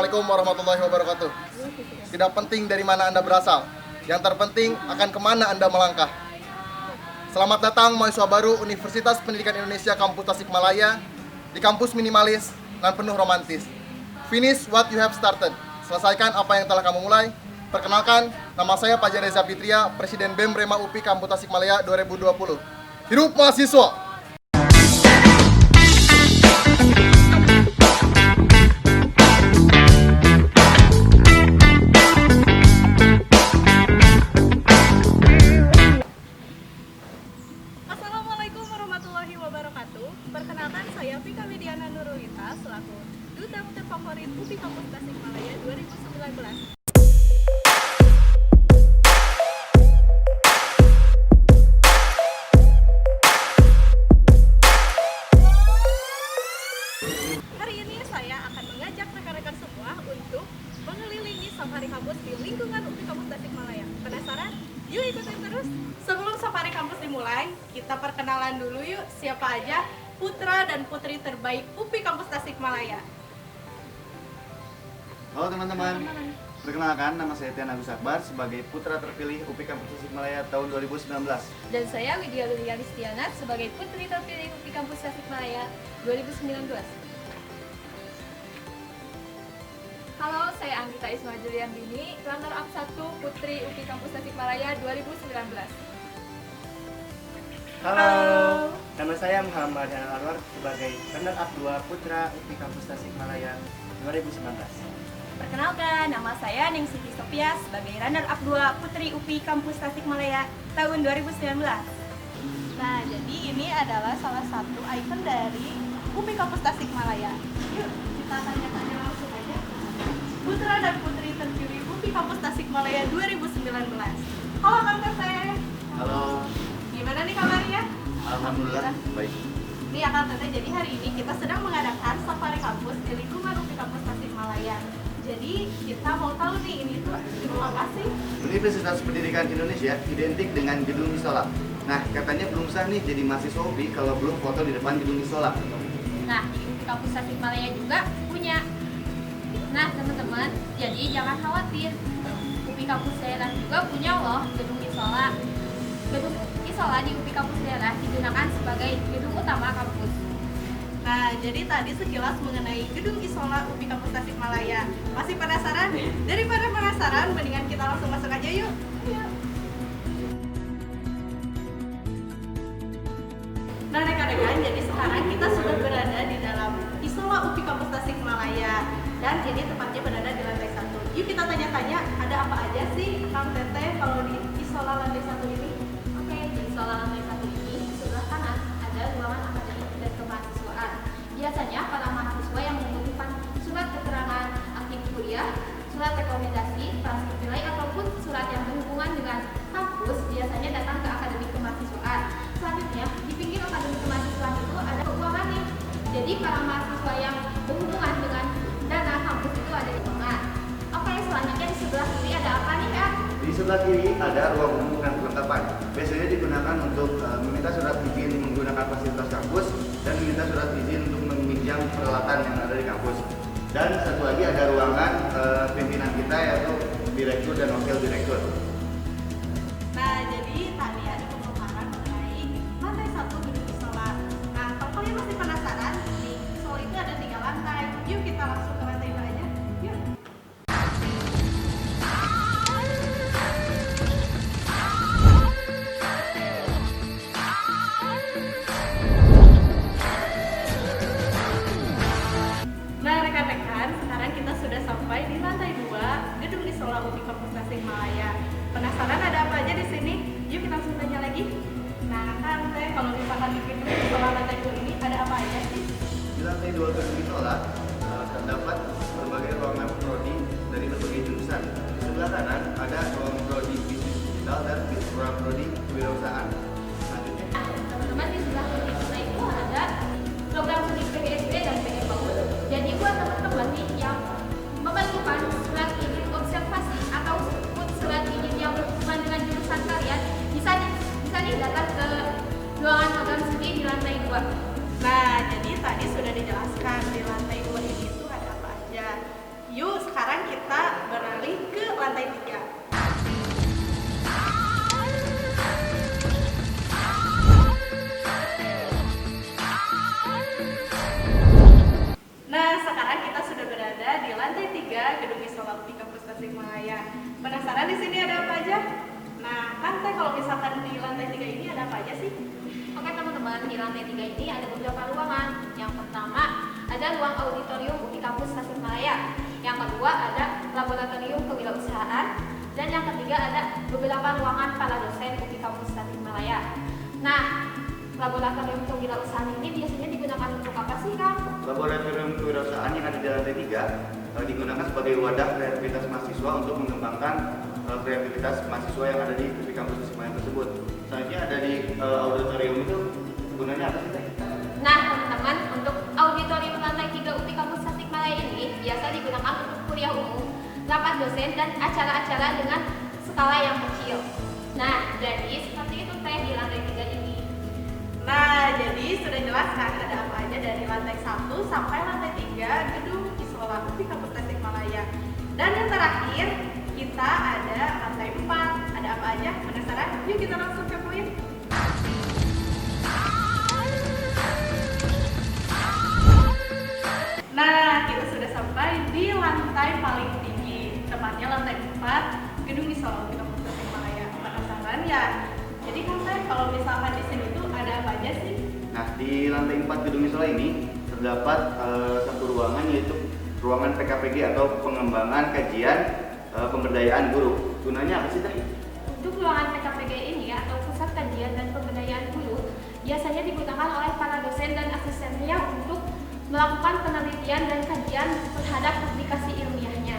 Assalamualaikum warahmatullahi wabarakatuh. Tidak penting dari mana Anda berasal, yang terpenting akan kemana Anda melangkah. Selamat datang mahasiswa baru Universitas Pendidikan Indonesia Kampus Tasikmalaya di kampus minimalis dan penuh romantis. Finish what you have started. Selesaikan apa yang telah kamu mulai. Perkenalkan, nama saya Fajar Reza Fitria, Presiden BEM Rema UPI Kampus Tasikmalaya 2020. Hidup mahasiswa! Assalamualaikum warahmatullahi wabarakatuh. Perkenalkan, saya Vika Widiana Nurulita selaku Duta Terfavorit UPI Kampus Tasikmalaya 2019. Hari ini saya akan mengajak rekan-rekan semua untuk mengelilingi safari kampus di lingkungan UPI Kampus Tasikmalaya. Penasaran? Yuk ikutin terus. Sebelum safari kampus dimulai, kita perkenalan dulu yuk siapa aja putra dan putri terbaik UPI Kampus Tasikmalaya. Halo teman-teman, perkenalkan nama saya Tian Agus Akbar sebagai putra terpilih UPI Kampus Tasikmalaya tahun 2019. Dan saya Widya Lulia Listianat sebagai putri terpilih UPI Kampus Tasikmalaya 2019. Halo, saya Anggita Isma Juliandini, runner up 1 Putri UPI Kampus Tasikmalaya 2019. Halo, nama saya Muhammad Anwar sebagai runner up 2 Putra UPI Kampus Tasikmalaya 2019. Perkenalkan, nama saya Ningsi Sofia sebagai runner up 2 Putri UPI Kampus Tasikmalaya tahun 2019. Nah, jadi ini adalah salah satu ikon dari UPI Kampus Tasikmalaya. Yuk, kita tanya-tanya langsung aja. Putra dan putri terpilih UPI Kampus Tasikmalaya 2019. Halo Kang Teteh. Halo, Gimana nih kabarnya? alhamdulillah baik. Nih ya Kang Teteh, jadi hari ini kita sedang mengadakan safari kampus di lingkungan UPI Kampus Tasikmalaya. Jadi kita mau tahu nih ini tuh gedung apa sih? Universitas Pendidikan Indonesia identik dengan gedung Isola. Nah, katanya belum sah nih jadi mahasiswa UPI kalau belum foto di depan gedung Isola. Nah, di UPI Kampus Tasikmalaya juga punya. Nah, teman-teman, jadi jangan khawatir. UPI Kampus daerah juga punya loh gedung Isola. Gedung Isola di UPI Kampus daerah digunakan sebagai gedung utama kampus. Nah, jadi tadi sekilas mengenai gedung Isola UPI Kampus Tasikmalaya. Masih penasaran? Daripada penasaran, mendingan kita langsung masuk aja yuk. Nah, rekan-rekan, jadi sekarang kita sudah berada di dalam Isola UPI Kampus Tasikmalaya. Dan ini tepatnya berada di lantai 1. Yuk kita tanya-tanya, ada apa aja sih Kang Teteh kalau di Isola lantai 1 ini? Oke, di Isola lantai 1 ini di sebelah kanan ada ruangan akademik dan kemahasiswaan. Biasanya para mahasiswa yang membutuhkan surat keterangan aktif kuliah, surat rekomendasi, transkrip nilai ataupun surat yang berhubungan dengan kampus biasanya datang ke akademik kemahasiswaan. Selanjutnya, di pinggir akademik kemahasiswaan itu ada ruangan nih. Jadi para mahasiswa yang berhubungan dengan dana kampus itu ada di ruangan. Oke, selanjutnya di sebelah kiri ada apa nih Kak? Di sebelah kiri ada ruang umum dan perlengkapan. Biasanya digunakan untuk meminta surat izin menggunakan fasilitas kampus dan meminta surat izin untuk meminjam peralatan yang ada di kampus. Dan satu lagi ada ruangan pimpinan kita yaitu direktur dan wakil direktur. Nah, jadi tadi ada pemaparan mengenai lantai 1 gedung Isola. Nah, kalau kalian masih penasaran, di Isola itu ada 3 lantai. Yuk kita langsung ke lantai 2 aja. Yuk. Nah, rekan-rekan, sekarang kita sudah sampai di lantai 2 gedung Isola UPI Kampus Tasikmalaya. Penasaran ada apa aja di sini? Yuk kita langsung tanya lagi. Nah, kan Teh, kalau misalkan di gedung Isola lantai 2 ini ada apa aja sih? Di lantai 2 gedung Isola terdapat berbagai ruangan prodi dari berbagai jurusan. Di sebelah kanan ada ruang prodi bisnis digital dan ruang prodi kewirausahaan. Selanjutnya, Teman-teman, di sebelah kiri kita itu ada program studi PGSD dan PGPAU. Jadi buat teman-teman nih yang memerlukan surat izin observasi atau surat izin yang berhubungan dengan jurusan kalian, bisa nih datang ke ruangan program studi di lantai 2. Nah, jadi tadi sudah dijelaskan di lantai 2 ini itu ada apa aja. Yuk, sekarang kita beralih ke lantai 3. Nah, sekarang kita sudah berada di lantai 3 Gedung Isola UPI Kampus Tasikmalaya. Penasaran di sini ada apa aja? Nah, kan Teh, kalau misalkan di lantai 3 ini ada apa aja sih? Oke teman-teman, di lantai 3 ini ada beberapa ruangan. Yang pertama, ada ruang auditorium UPI Kampus Tasikmalaya. Yang kedua, ada laboratorium kewirausahaan. Dan yang ketiga, ada beberapa ruangan para dosen UPI Kampus Tasikmalaya. Nah, laboratorium kewirausahaan ini biasanya digunakan untuk apa sih, Kang? Laboratorium kewirausahaan yang ada di lantai 3 digunakan sebagai wadah kreativitas mahasiswa untuk mengembangkan kreativitas mahasiswa yang ada di UPI Kampus Tasikmalaya tersebut. Selanjutnya ada di auditorium itu gunanya apa sih, Teh? Nah, teman-teman, untuk auditorium lantai 3 UPI Kampus Tasikmalaya ini biasa digunakan untuk kuliah umum, rapat dosen, dan acara-acara dengan skala yang kecil. Nah, jadi seperti itu Teh di lantai 3 ini. Nah, jadi sudah jelas kan ada apa aja dari lantai 1 sampai lantai 3 Gedung Isola UPI Kampus Tasikmalaya. Dan yang terakhir, kita ada lantai 4. Ada apa aja? Penasaran? Yuk kita langsung kepoin. Nah, kita sudah sampai di lantai paling tinggi, tepatnya lantai 4 Gedung Isola UPI Kampus Tasikmalaya. Penasaran ya? Jadi kan Teh, kalau misalkan di sini tuh ada apa aja sih? Nah, di lantai 4 Gedung Isola ini terdapat satu ruangan, yaitu ruangan PKPG atau pengembangan kajian pemberdayaan guru. Gunanya apa sih, Teh? Untuk ruangan PKPG ini atau pusat kajian dan pemberdayaan guru biasanya digunakan oleh para dosen dan asistennya untuk melakukan penelitian dan kajian terhadap publikasi ilmiahnya.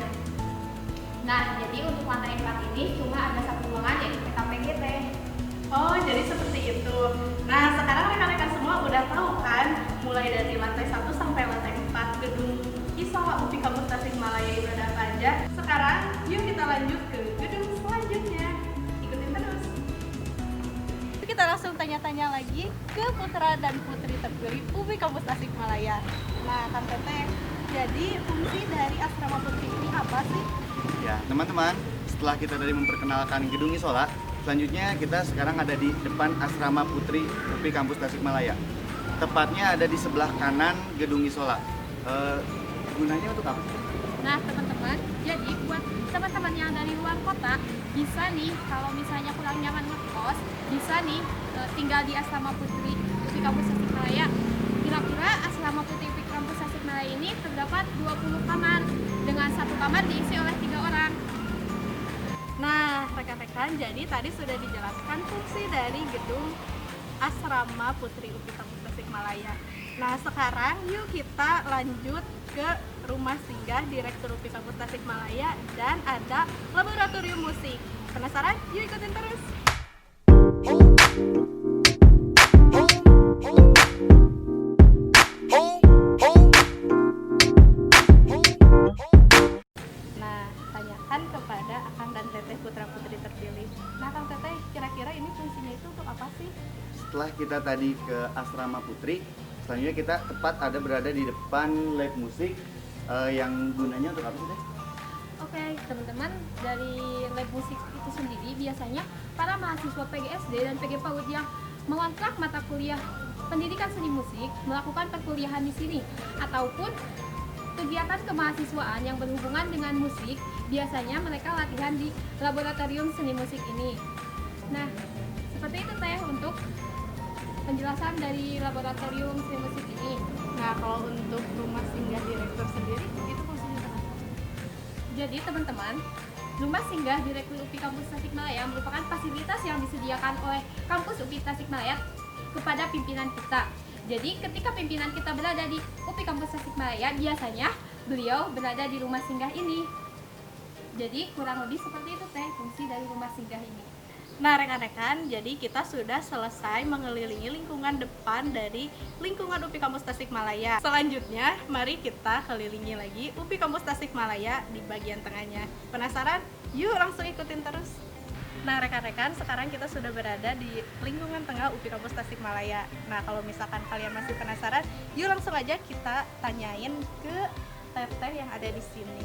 Nah, jadi untuk lantai 4 ini cuma ada satu ruangan yaitu PKPG Teh. Oh, jadi seperti itu. Nah, sekarang rekan-rekan semua udah tahu kan, mulai dari lantai 1 sampai lantai 4 Gedung Isola UPI Kampus Tasikmalaya itu ada apa aja. Sekarang, yuk kita lanjut ke gedung selanjutnya. Ikutin terus. Kita langsung tanya-tanya lagi ke putra dan putri terpilih UPI Kampus Tasikmalaya. Nah, Kang Teteh, jadi fungsi dari asrama putri ini apa sih? Ya, teman-teman, setelah kita tadi memperkenalkan Gedung Isola, selanjutnya kita sekarang ada di depan Asrama Putri UPI Kampus Tasikmalaya. Tepatnya ada di sebelah kanan Gedung Isola. Gunanya untuk apa? Nah, teman-teman, jadi buat teman-teman yang dari luar kota bisa nih kalau misalnya kurang nyaman ngekos, bisa nih tinggal di Asrama Putri UPI Kampus Tasikmalaya. Kira-kira Asrama Putri UPI Kampus Tasikmalaya ini terdapat 20 kamar dengan satu kamar diisi oleh 3 orang. Nah, rekan-rekan, jadi tadi sudah dijelaskan fungsi dari gedung Asrama Putri UPI Kampus Tasikmalaya. Nah, sekarang yuk kita lanjut ke rumah singgah Direktur UPI Kampus Tasikmalaya dan ada laboratorium musik. Penasaran? Yuk ikutin terus. Nah, tanyakan kepada Akang dan Teteh putra-putri terpilih. Nah, Kang Teteh, kira-kira ini fungsinya itu untuk apa sih? Setelah kita tadi ke Asrama Putri, selanjutnya kita tepat ada berada di depan lab musik yang gunanya untuk apa sih, Teh? Oke, teman-teman, dari lab musik itu sendiri biasanya para mahasiswa PGSD dan PG PAUD yang mengontrak mata kuliah pendidikan seni musik melakukan perkuliahan di sini, ataupun kegiatan kemahasiswaan yang berhubungan dengan musik, biasanya mereka latihan di laboratorium seni musik ini. Nah, seperti itu Teh untuk penjelasan dari laboratorium seni musik ini. Nah, kalau untuk rumah singgah direktur sendiri, itu fungsinya apa? Jadi teman-teman, rumah singgah Direktur UPI Kampus Tasikmalaya merupakan fasilitas yang disediakan oleh Kampus UPI Tasikmalaya kepada pimpinan kita. Jadi ketika pimpinan kita berada di UPI Kampus Tasikmalaya, biasanya beliau berada di rumah singgah ini. Jadi kurang lebih seperti itu Teh fungsi dari rumah singgah ini. Nah, rekan-rekan, jadi kita sudah selesai mengelilingi lingkungan depan dari lingkungan UPI Kampus Tasikmalaya. Selanjutnya, mari kita kelilingi lagi UPI Kampus Tasikmalaya di bagian tengahnya. Penasaran? Yuk langsung ikutin terus. Nah, rekan-rekan, sekarang kita sudah berada di lingkungan tengah UPI Kampus Tasikmalaya. Nah, kalau misalkan kalian masih penasaran, yuk langsung aja kita tanyain ke Teteh yang ada di sini.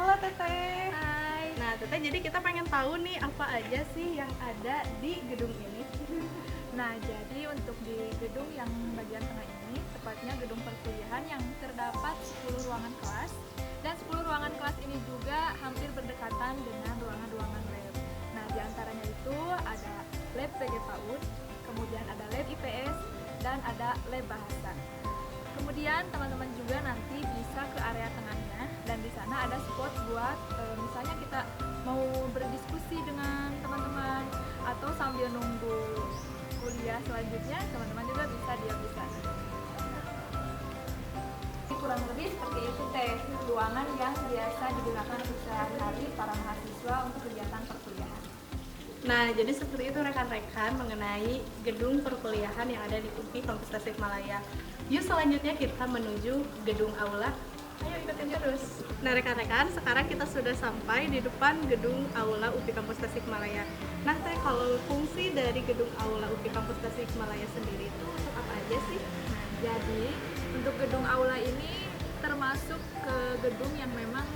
Halo Teteh. Hai. Nah Teteh, jadi kita pengen tahu nih apa aja sih yang ada di gedung ini. Nah, jadi untuk di gedung yang bagian tengah ini, tepatnya gedung perkuliahan yang terdapat 10 ruangan kelas, dan 10 ruangan kelas ini juga hampir berdekatan dengan ruangan-ruangan lab. Nah, di antaranya itu ada lab PG PAUD, kemudian ada lab IPS, dan ada lab bahasa. Kemudian teman-teman juga nanti bisa ke area tengahnya, dan di sana ada spot buat misalnya kita mau berdiskusi dengan teman-teman atau sambil nunggu kuliah selanjutnya, teman-teman juga bisa diam di sana. Kurang lebih seperti itu Teh, ruangan yang biasa digunakan untuk sehari-hari para mahasiswa untuk kegiatan perkuliahan. Nah, jadi seperti itu rekan-rekan mengenai gedung perkuliahan yang ada di UPI Kampus Tasikmalaya. Yuk selanjutnya kita menuju gedung aula. Ayo ikutin terus. Nah rekan-rekan, sekarang kita sudah sampai di depan gedung aula UPI Kampus Tasikmalaya. Nah Teh, kalau fungsi dari gedung aula UPI Kampus Tasikmalaya sendiri itu untuk apa aja sih? Nah, jadi untuk gedung aula ini termasuk ke gedung yang memang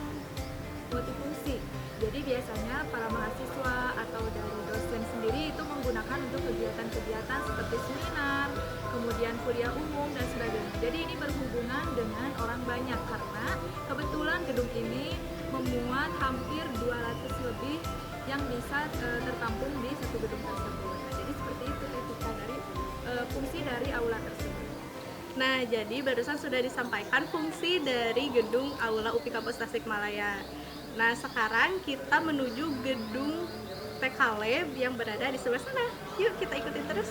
multifungsi. Jadi biasanya para mahasiswa atau dari dosen sendiri itu menggunakan untuk kegiatan-kegiatan seperti seminar, kemudian kuliah umum dan sebagainya. Jadi ini berhubungan dengan orang banyak karena kebetulan gedung ini memuat hampir 200 lebih yang bisa tertampung di satu gedung tersebut. Nah, jadi seperti itu etika dari fungsi dari aula tersebut. Nah, jadi barusan sudah disampaikan fungsi dari gedung aula UPI Kampus Tasikmalaya. Nah, sekarang kita menuju gedung TK Lab yang berada di sebelah sana. Yuk kita ikutin terus.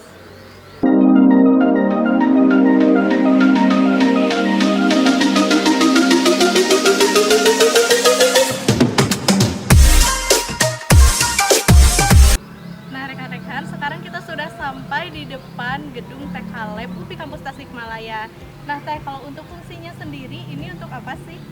Nah, rekan-rekan, sekarang kita sudah sampai di depan gedung TK Lab UPI Kampus Tasikmalaya. Nah, Teh, kalau untuk fungsinya sendiri ini untuk apa sih?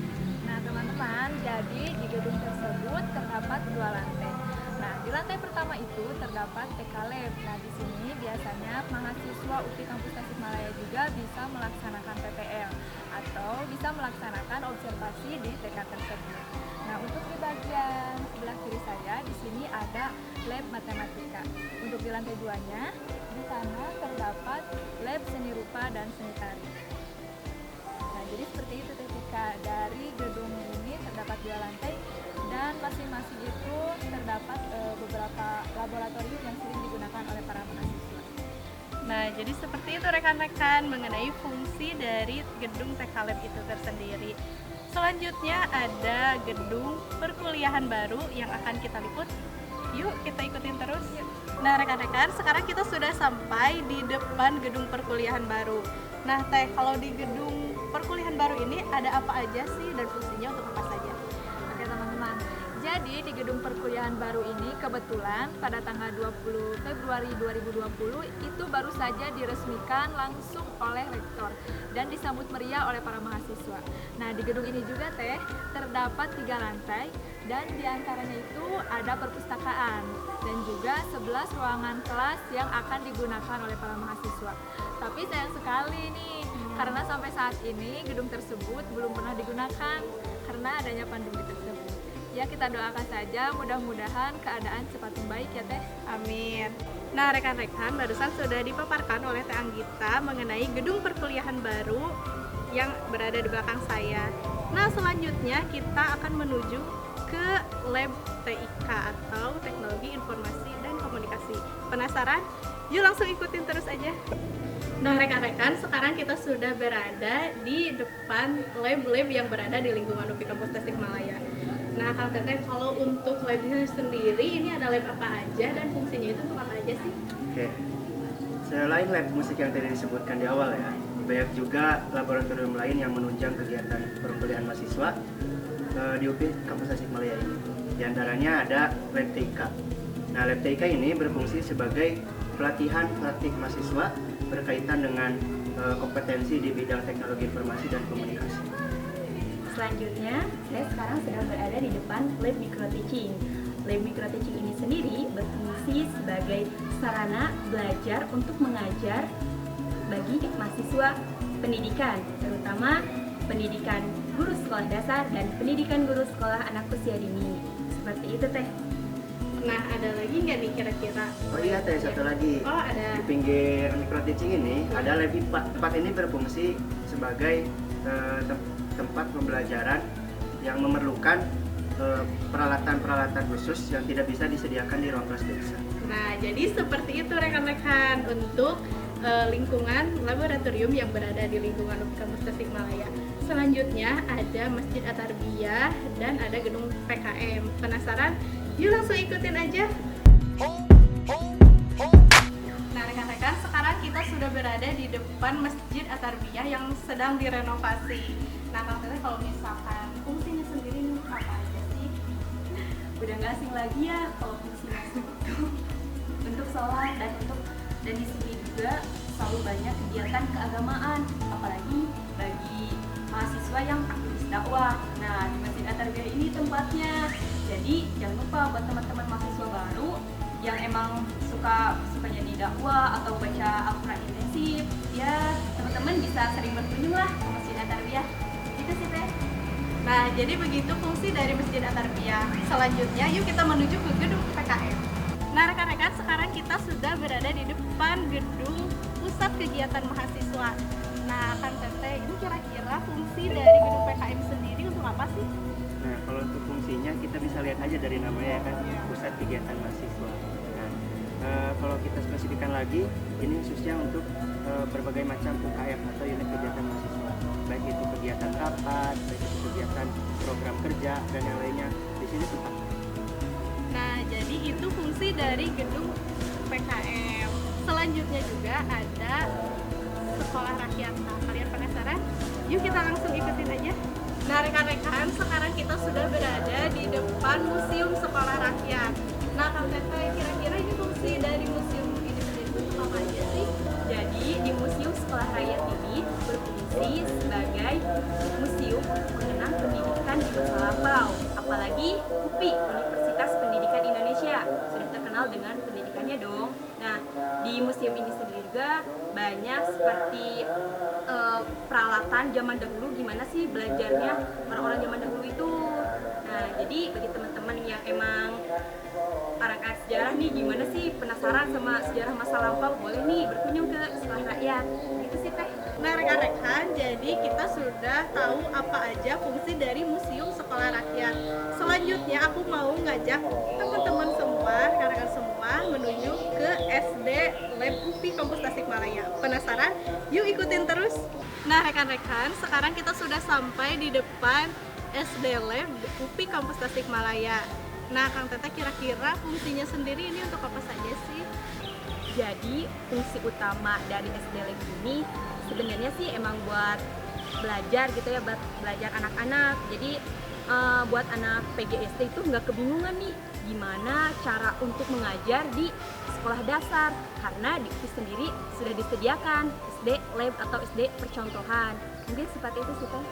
Nah teman-teman, jadi di gedung tersebut terdapat 2 lantai. Nah di lantai pertama itu terdapat TK Lab. Nah di sini biasanya mahasiswa UPI Kampus Tasikmalaya juga bisa melaksanakan PPL atau bisa melaksanakan observasi di TK tersebut. Nah untuk di bagian sebelah kiri saya di sini ada lab matematika. Untuk di lantai 2-nya di sana terdapat lab seni rupa dan seni tari. Nah, jadi seperti itu ketika dari gedung ini terdapat 2 lantai dan masing-masing itu terdapat beberapa laboratorium yang sering digunakan oleh para mahasiswa. Nah, jadi seperti itu rekan-rekan mengenai fungsi dari gedung TK Lab itu tersendiri. Selanjutnya ada gedung perkuliahan baru yang akan kita liput. Yuk kita ikutin terus. Nah rekan-rekan, sekarang kita sudah sampai di depan gedung perkuliahan baru. Nah Teh, kalau di gedung perkuliahan baru ini ada apa aja sih dan fungsinya untuk apa saja? Oke teman-teman, jadi di gedung perkuliahan baru ini kebetulan pada tanggal 20 Februari 2020 itu baru saja diresmikan langsung oleh rektor dan disambut meriah oleh para mahasiswa. Nah di gedung ini juga Teh terdapat 3 lantai dan diantaranya itu ada perpustakaan dan juga 11 ruangan kelas yang akan digunakan oleh para mahasiswa. Tapi sayang sekali nih, karena sampai saat ini gedung tersebut belum pernah digunakan karena adanya pandemi tersebut. Ya kita doakan saja mudah-mudahan keadaan cepat membaik ya Teh. Amin. Nah rekan-rekan, barusan sudah dipaparkan oleh Teh Anggita mengenai gedung perkuliahan baru yang berada di belakang saya. Nah selanjutnya kita akan menuju ke lab TIK atau Teknologi Informasi dan Komunikasi. Penasaran? Yuk langsung ikutin terus aja. Nah rekan-rekan, sekarang kita sudah berada di depan lab-lab yang berada di lingkungan UPI Kampus Tasikmalaya. Nah Kang Teteh, kalau untuk labnya sendiri ini ada lab apa aja dan fungsinya itu untuk apa aja sih? Oke, selain lab musik yang tadi disebutkan di awal ya, banyak juga laboratorium lain yang menunjang kegiatan perkuliahan mahasiswa di UPI Kampus Tasikmalaya ini. Di antaranya ada lab TIK. Nah, lab TIK ini berfungsi sebagai pelatihan praktik mahasiswa berkaitan dengan kompetensi di bidang teknologi informasi dan komunikasi. Selanjutnya, saya sekarang sedang berada di depan lab microteaching. Lab microteaching ini sendiri berfungsi sebagai sarana belajar untuk mengajar bagi mahasiswa pendidikan, terutama pendidikan guru sekolah dasar dan pendidikan guru sekolah anak usia dini. Seperti itu teh. Nah, ada lagi nggak nih kira-kira? Oh iya teh, satu lagi. Oh, ada. Di pinggir micro teaching ini ada lab IPA. Tempat ini berfungsi sebagai tempat pembelajaran yang memerlukan peralatan-peralatan khusus yang tidak bisa disediakan di ruang kelas biasa. Nah, jadi seperti itu rekan-rekan untuk lingkungan laboratorium yang berada di lingkungan kampus Tasikmalaya. Selanjutnya ada Masjid At-Tarbiyah dan ada gedung PKM. Penasaran? Yuk langsung ikutin aja. Nah, rekan-rekan, sekarang kita sudah berada di depan Masjid At-Tarbiyah yang sedang direnovasi. Nah, Kang Teteh, kalau misalkan fungsinya sendiri ini apa aja sih? Udah nggak asing lagi ya kalau fungsi masjid itu untuk sholat dan di sini juga selalu banyak kegiatan keagamaan, apalagi bagi mahasiswa yang aktivis dakwah. Nah, di Masjid At-Tarbiyah ini tempatnya. Jadi jangan lupa buat teman-teman mahasiswa baru yang emang sukanya di dakwah atau baca Al-Quran intensif, ya teman-teman bisa sering berkunjung lah ke Masjid At-Tarbiyah. Gitu sih teh. Nah, jadi begitu fungsi dari Masjid At-Tarbiyah. Selanjutnya, yuk kita menuju ke gedung PKM. Nah, rekan-rekan, sekarang kita sudah berada di depan gedung Pusat Kegiatan Mahasiswa. Nah, Kang Teteh, ini kira-kira fungsi dari gedung PKM sendiri untuk apa sih? Nah, kalau untuk fungsinya kita bisa lihat aja dari namanya ya kan, Pusat Kegiatan Mahasiswa. Nah, kalau kita spesifikkan lagi, ini khususnya untuk berbagai macam UKM atau unit kegiatan mahasiswa. Baik itu kegiatan rapat, baik itu kegiatan program kerja dan yang lainnya. Di sini tempat. Nah, jadi itu fungsi dari gedung PKM. Selanjutnya juga ada sekolah rakyat. Nah, kalian penasaran? Yuk kita langsung ikutin aja. Nah, rekan-rekan, sekarang kita sudah berada di depan Museum Sekolah Rakyat. Nah, Kang Teteh, kira-kira ini fungsi dari museum ini sendiri untuk apa aja sih? Jadi di Museum Sekolah Rakyat ini berfungsi sebagai museum mengenang pendidikan di masa lampau. Apalagi UPI, Universitas Pendidikan Indonesia, sudah terkenal dengan pendidikannya dong. Nah, di museum ini sendiri juga banyak seperti peralatan zaman dahulu, gimana sih belajarnya orang-orang zaman dahulu itu. Nah, jadi bagi teman-teman yang emang anak-anak sejarah nih, gimana sih penasaran sama sejarah masa lampau, boleh nih berkunjung ke Sekolah Rakyat. Gitu sih teh. Nah, rekan-rekan, jadi kita sudah tahu apa aja fungsi dari Museum Sekolah Rakyat. Selanjutnya aku mau ngajak teman-teman semua, rekan-rekan semua menuju ke SD Lab UPI Kampus Tasikmalaya. Penasaran? Yuk ikutin terus. Nah, rekan-rekan, sekarang kita sudah sampai di depan SD Lab UPI Kampus Tasikmalaya. Nah, Kang Teteh, kira-kira fungsinya sendiri ini untuk apa saja sih? Jadi fungsi utama dari SD Lab ini sebenarnya sih emang buat belajar gitu ya, buat belajar anak-anak. Jadi buat anak PGSD itu nggak kebingungan nih gimana cara untuk mengajar di sekolah dasar, karena di UPI sendiri sudah disediakan SD Lab atau SD percontohan. Mungkin seperti itu sih Teh.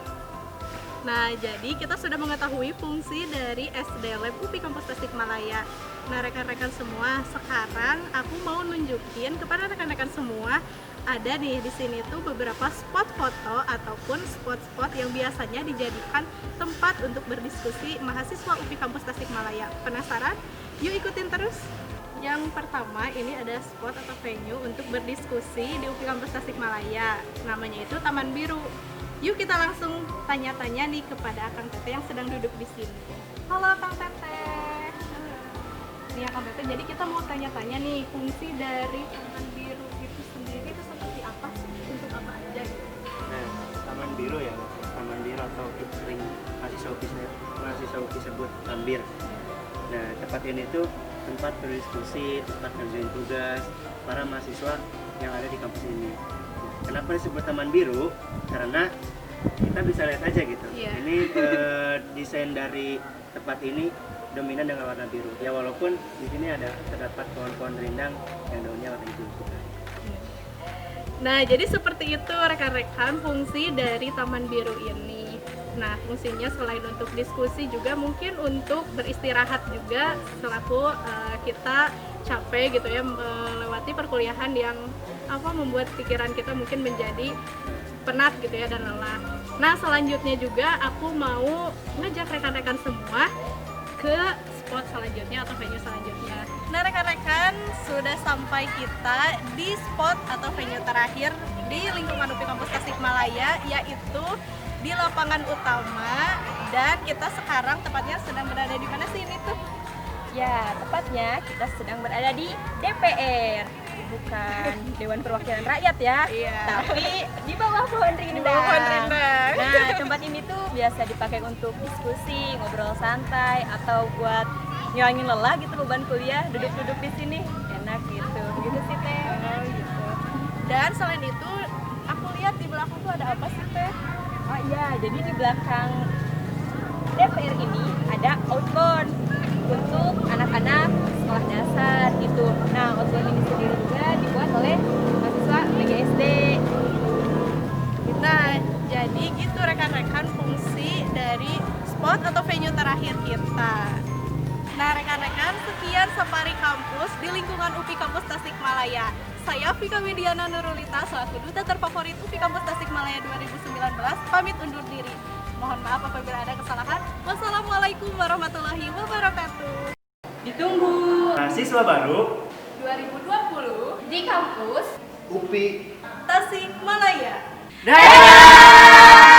Nah, jadi kita sudah mengetahui fungsi dari SD Lab UPI Kampus Tasikmalaya. Nah, rekan-rekan semua, sekarang aku mau nunjukin kepada rekan-rekan semua ada nih di sini tuh beberapa spot foto ataupun spot-spot yang biasanya dijadikan tempat untuk berdiskusi mahasiswa UPI Kampus Tasikmalaya. Penasaran? Yuk ikutin terus. Yang pertama, ini ada spot atau venue untuk berdiskusi di UPI Kampus Tasikmalaya. Namanya itu Taman Biru. Yuk kita langsung tanya-tanya nih kepada Kang Teteh yang sedang duduk di sini. Halo Kang Teteh. Nih ya Kang Teteh, jadi kita mau tanya-tanya nih fungsi dari Taman Biru itu sendiri itu seperti apa sih? Untuk apa aja gitu? Nah, Taman Biru ya, Taman Biru atau sering mahasiswa UPI sebut Tambir. Nah, tempat ini tuh tempat berdiskusi, tempat ngerjain tugas para mahasiswa yang ada di kampus ini. Kenapa disebut Taman Biru? Karena kita bisa lihat aja gitu. Yeah. Ini desain dari tempat ini dominan dengan warna biru. Ya walaupun di sini terdapat pohon-pohon rindang yang daunnya warna hijau. Nah, jadi seperti itu rekan-rekan fungsi dari Taman Biru ini. Nah, fungsinya selain untuk diskusi juga mungkin untuk beristirahat juga selaku kita capek gitu ya melewati perkuliahan yang membuat pikiran kita mungkin menjadi penat gitu ya dan lelah. Nah, selanjutnya juga aku mau ngajak rekan-rekan semua ke spot selanjutnya atau venue selanjutnya. Nah, rekan-rekan, sudah sampai kita di spot atau venue terakhir di lingkungan UPI Kampus Tasikmalaya, yaitu di lapangan utama. Dan kita sekarang tepatnya sedang berada di mana sih ini tuh? Ya, tepatnya kita sedang berada di DPR, bukan Dewan Perwakilan Rakyat ya, Iya. tapi di bawah pohon rindang. Di bawah pohon rindang. Nah, tempat ini tuh biasa dipakai untuk diskusi, ngobrol santai, atau buat ngilangin lelah gitu beban kuliah, duduk-duduk di sini enak gitu. Begitu sih Teh. Oh, gitu. Dan selain itu, aku lihat di belakang tuh ada apa sih, Teh? Oh iya, jadi di belakang DPR ini ada outbound untuk anak-anak sekolah dasar gitu. Nah, outbound ini sendiri juga dibuat oleh mahasiswa PGSD. Nah, jadi gitu rekan-rekan fungsi dari spot atau venue terakhir kita. Nah, rekan-rekan, sekian Safari Kampus di lingkungan UPI Kampus Tasikmalaya. Saya Vika Widiana Nurulita, selaku duta terfavorit UPI Kampus Tasikmalaya 2019, pamit undur diri. Mohon maaf apabila ada kesalahan. Wassalamualaikum warahmatullahi wabarakatuh. Ditunggu Mahasiswa baru 2020 Di kampus UPI Tasikmalaya. Dadah!